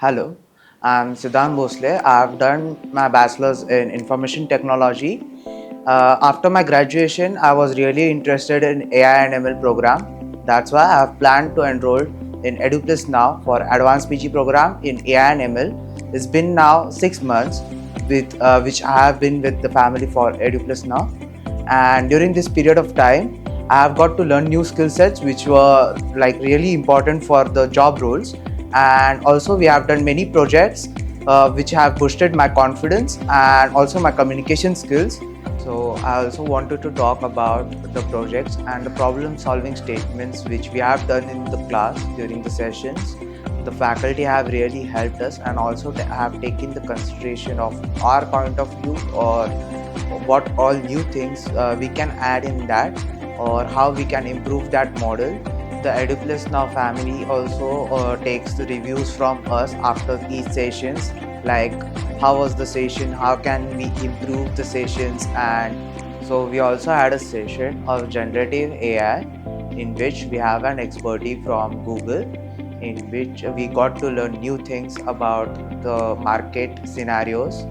Hello, I'm Sidhant Bhosale. I've done my bachelor's in information technology. After my graduation, I was really interested in AI and ML program. That's why I've planned to enroll in EduplusNow for advanced PG program in AI and ML. It's been now 6 months with which I have been with the family for EduplusNow, and during this period of time, I have got to learn new skill sets which were like really important for the job roles. And also we have done many projects which have boosted my confidence and also my communication skills. So I also wanted to talk about the projects and the problem solving statements which we have done in the class during the sessions. The faculty have really helped us and also have taken the consideration of our point of view, or what all new things we can add in that, or how we can improve that model. The Eduplus Now family also takes the reviews from us after each sessions, like how was the session, how can we improve the sessions. And so we also had a session of generative AI in which we have an expertise from Google, in which we got to learn new things about the market scenarios.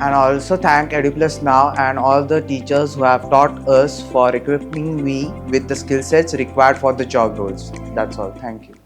And also thank Eduplus Now and all the teachers who have taught us for equipping me with the skill sets required for the job roles. That's all. Thank you.